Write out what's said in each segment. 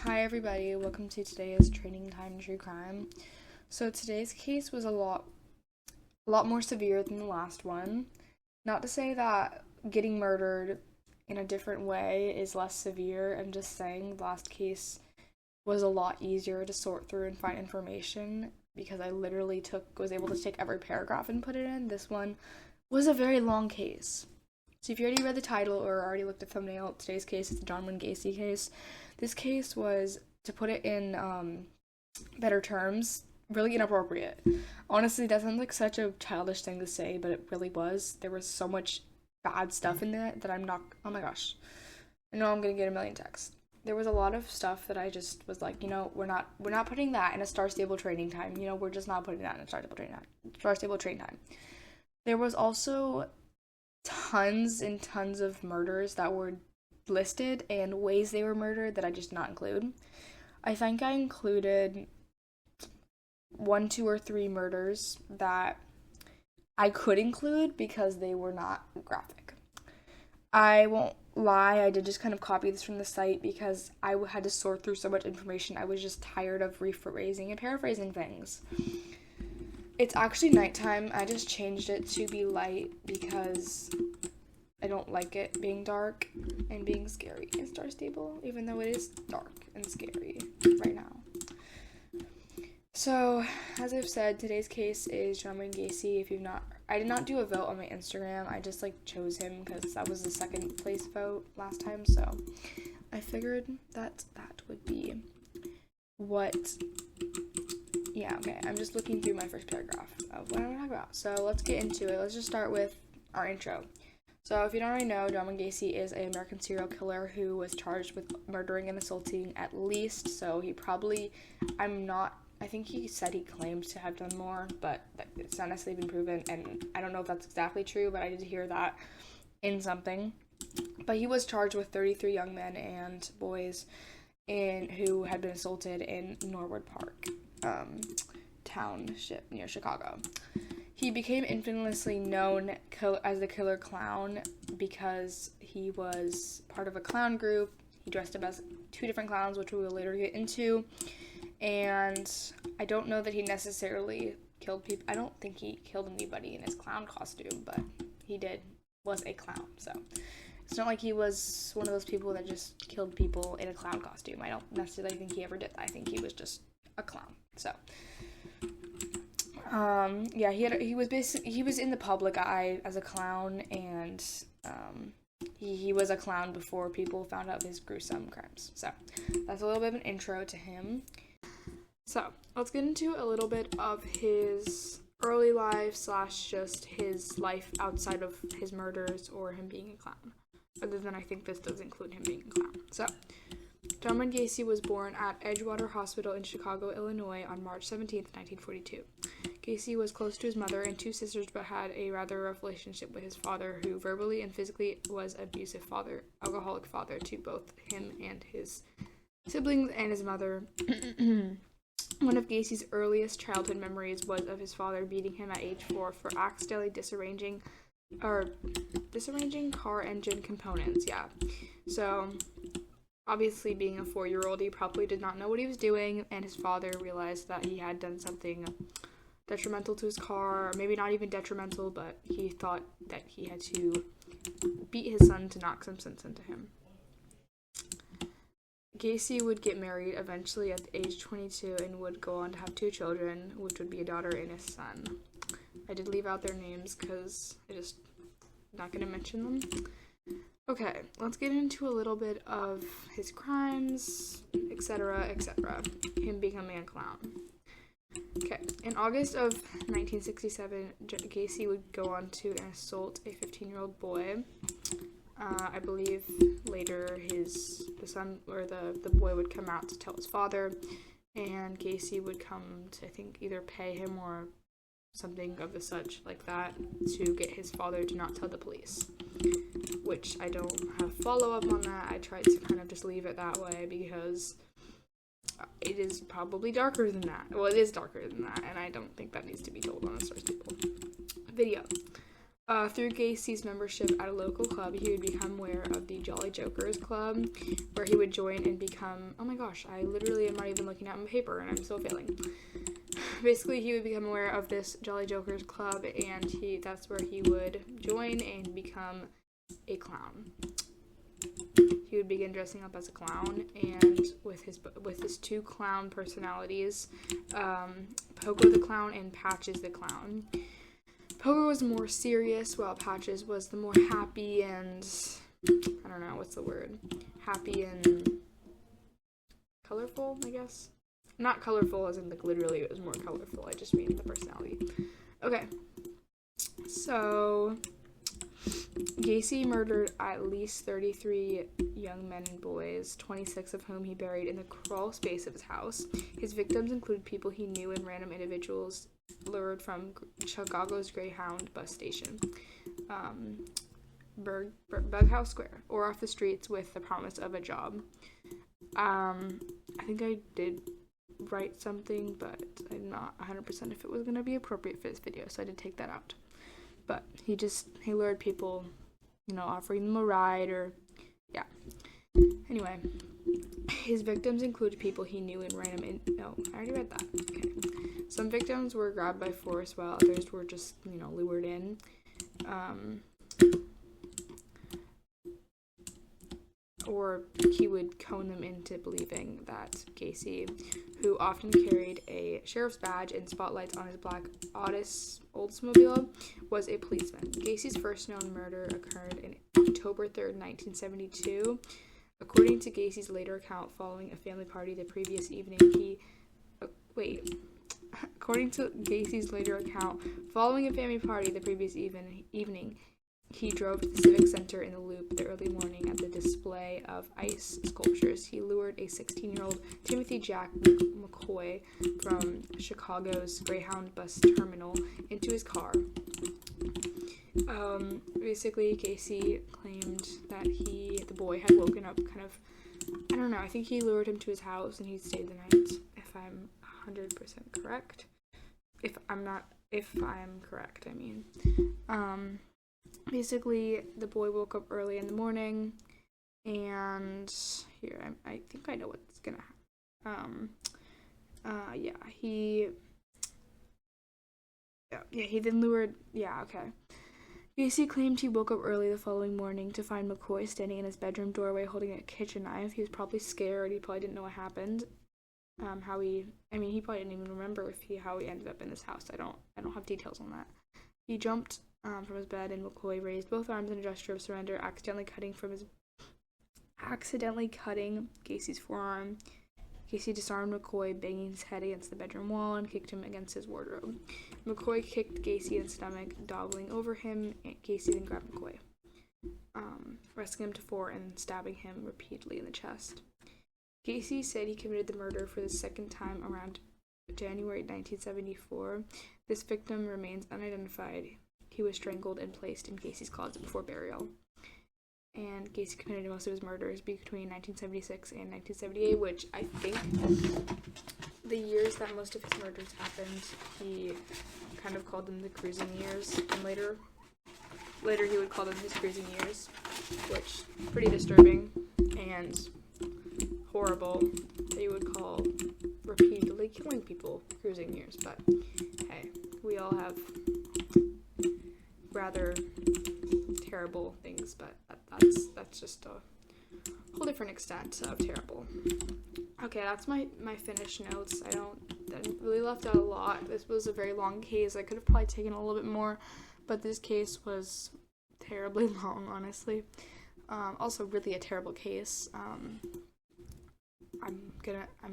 Hi everybody, welcome to today's Training Time True Crime. So today's case was a lot more severe than the last one. Not to say that getting murdered in a different way is less severe. I'm just saying the last case was a lot easier to sort through and find information because I literally was able to take every paragraph and put it in. This one was a very long case. So if you already read the title or already looked at the thumbnail, today's case is the John Wayne Gacy case. This case was, to put it in better terms, really inappropriate. Honestly, that sounds like such a childish thing to say, but it really was. There was so much bad stuff in there that I'm not, oh my gosh. I know I'm gonna get a million texts. There was a lot of stuff that I just was like, we're not putting that in a star-stable training time. We're just not putting that in a star-stable training time. There was also tons and tons of murders that were listed and ways they were murdered that I just did not include. I think I included 1, 2, or 3 murders that I could include because they were not graphic. I won't lie, I did just kind of copy this from the site because I had to sort through so much information. I was just tired of rephrasing and paraphrasing things. It's actually nighttime. I just changed it to be light because I don't like it being dark and being scary in Star Stable, even though it is dark and scary right now. So, as I've said, today's case is John Wayne Gacy. I did not do a vote on my Instagram. I just chose him because that was the second place vote last time. So, I figured that would be what. Yeah, okay, I'm just looking through my first paragraph of what I'm talking about. So let's get into it. Let's just start with our intro. So if you don't already know, John Wayne Gacy is an American serial killer who was charged with murdering and assaulting at least. So he probably, I think he said he claimed to have done more, but it's not necessarily been proven. And I don't know if that's exactly true, but I did hear that in something. But he was charged with 33 young men and boys who had been assaulted in Norwood Park township near Chicago. He became infamously known as the Killer Clown because he was part of a clown group. He dressed up as 2 different clowns, which we will later get into. And I don't know that he necessarily killed people. I don't think he killed anybody in his clown costume, but he was a clown. So it's not like he was one of those people that just killed people in a clown costume. I don't necessarily think he ever did that. I think he was just a clown. So he was in the public eye as a clown, and he was a clown before people found out his gruesome crimes. So that's a little bit of an intro to him. So let's get into a little bit of his early life / just his life outside of his murders or him being a clown. Other than I think this does include him being a clown. So John Wayne Gacy was born at Edgewater Hospital in Chicago, Illinois on March 17, 1942. Gacy was close to his mother and 2 sisters, but had a rather rough relationship with his father, who verbally and physically was an abusive alcoholic father to both him and his siblings and his mother. One of Gacy's earliest childhood memories was of his father beating him at age 4 for accidentally disarranging car engine components. Yeah. So obviously, being a 4-year-old, he probably did not know what he was doing, and his father realized that he had done something detrimental to his car, or maybe not even detrimental, but he thought that he had to beat his son to knock some sense into him. Gacy would get married eventually at age 22 and would go on to have 2 children, which would be a daughter and a son. I did leave out their names because I just not going to mention them. Okay, let's get into a little bit of his crimes, etc., etc. Him becoming a clown. Okay, in August of 1967, Gacy would go on to assault a 15-year-old boy. I believe later the son or the boy would come out to tell his father, and Gacy would come to, I think, either pay him or something of the such like that to get his father to not tell the police, which I don't have follow-up on that. I tried to kind of just leave it that way because it is probably darker than that. Well, it is darker than that, and I don't think that needs to be told on a Star Stable video. Through Gacy's membership at a local club, he would become aware of the Jolly Jokers Club, where he would join and become, oh my gosh, I literally am not even looking at my paper and I'm still failing. Basically, he would become aware of this Jolly Jokers Club, and that's where he would join and become a clown. He would begin dressing up as a clown, and with his two clown personalities, Pogo the Clown and Patches the Clown. Pogo was more serious, while Patches was the more happy and, I don't know, what's the word? Happy and colorful, I guess? Not colorful as in, like, literally it was more colorful, I just mean the personality. Okay, so Gacy murdered at least 33 young men and boys, 26 of whom he buried in the crawl space of his house. His victims included people he knew and random individuals lured from Chicago's Greyhound bus station, Bughouse Square, or off the streets with the promise of a job. I think I did write something, but I'm not 100% if it was going to be appropriate for this video, so I did take that out. But he lured people, offering them a ride, or, yeah. Anyway, his victims included people he knew and random no, I already read that. Okay. Some victims were grabbed by force, while others were just, lured in. Or he would cone them into believing that Gacy, who often carried a sheriff's badge and spotlights on his black Oldsmobile, was a policeman. Gacy's first known murder occurred in October 3rd, 1972. According to Gacy's later account, following a family party the previous evening, he drove to the Civic Center in the Loop the early morning at the display of ice sculptures. He lured a 16-year-old Timothy Jack McCoy from Chicago's Greyhound bus terminal into his car. Basically, Gacy claimed that the boy had woken up kind of, I don't know, I think he lured him to his house and he stayed the night, if I'm 100% correct. If I'm correct, I mean. Basically, the boy woke up early in the morning, and here, I think I know what's gonna happen. He then lured, okay. Gacy claimed he woke up early the following morning to find McCoy standing in his bedroom doorway holding a kitchen knife. He was probably scared. He probably didn't know what happened. He probably didn't even remember how he ended up in this house. I don't have details on that. He jumped from his bed, and McCoy raised both arms in a gesture of surrender, accidentally cutting Gacy's forearm. Gacy disarmed McCoy, banging his head against the bedroom wall, and kicked him against his wardrobe. McCoy kicked Gacy in the stomach, toppling over him, and Gacy then grabbed McCoy, wrestling him to floor and stabbing him repeatedly in the chest. Gacy said he committed the murder for the second time around January 1974. This victim remains unidentified. He was strangled and placed in Gacy's closet before burial. And Gacy committed most of his murders between 1976 and 1978, which I think the years that most of his murders happened, he kind of called them the cruising years, and later he would call them his cruising years, which pretty disturbing and horrible that he would call repeatedly killing people cruising years. But hey, we all have rather terrible things, but that's just a whole different extent of terrible. Okay, that's my finished notes. I really left out a lot. This was a very long case. I could have probably taken a little bit more, but this case was terribly long, honestly. Also really a terrible case. I'm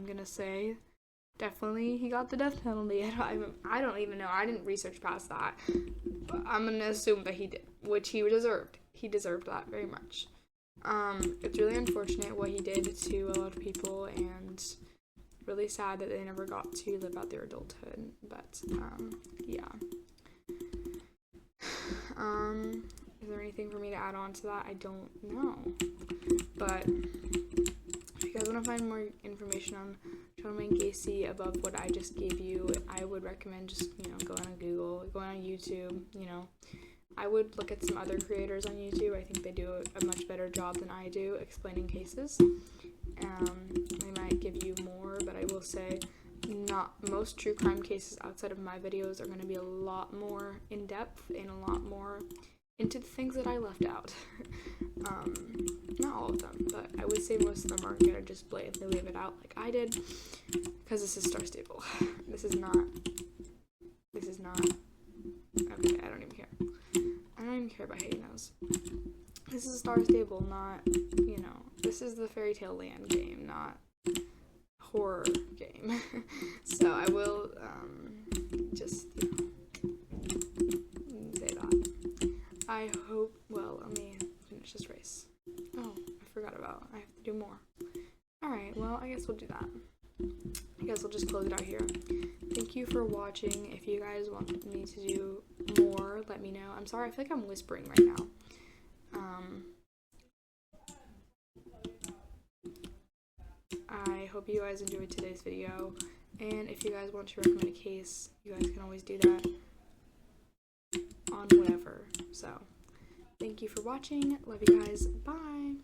gonna say definitely he got the death penalty. I don't even know. I didn't research past that. But I'm gonna assume that he did, which he deserved. He deserved that very much. It's really unfortunate what he did to a lot of people, and really sad that they never got to live out their adulthood. But yeah. Is there anything for me to add on to that? I don't know. But if you guys want to find more information on John Wayne Gacy above what I just gave you, I would recommend just, going on Google, going on YouTube, I would look at some other creators on YouTube. I think they do a much better job than I do explaining cases. They might give you more, but I will say not most true crime cases outside of my videos are going to be a lot more in depth and a lot more into the things that I left out. Not all of them, but I would say most of them aren't going to just blatantly leave it out like I did, because this is Star Stable. This is not, okay, I don't even care. I don't even care about hating those. This is Star Stable, not, this is the Fairy Tale Land game, not horror game. So I will, just, say that. I hope, well, let me finish this race. Oh, I forgot about, I have to do more. Alright, well, I guess we'll do that. I guess I'll just close it out here. Thank you for watching. If you guys want me to do more, let me know. I'm sorry, I feel like I'm whispering right now. I hope you guys enjoyed today's video, and if you guys want to recommend a case, you guys can always do that on whatever. So, thank you for watching. Love you guys. Bye.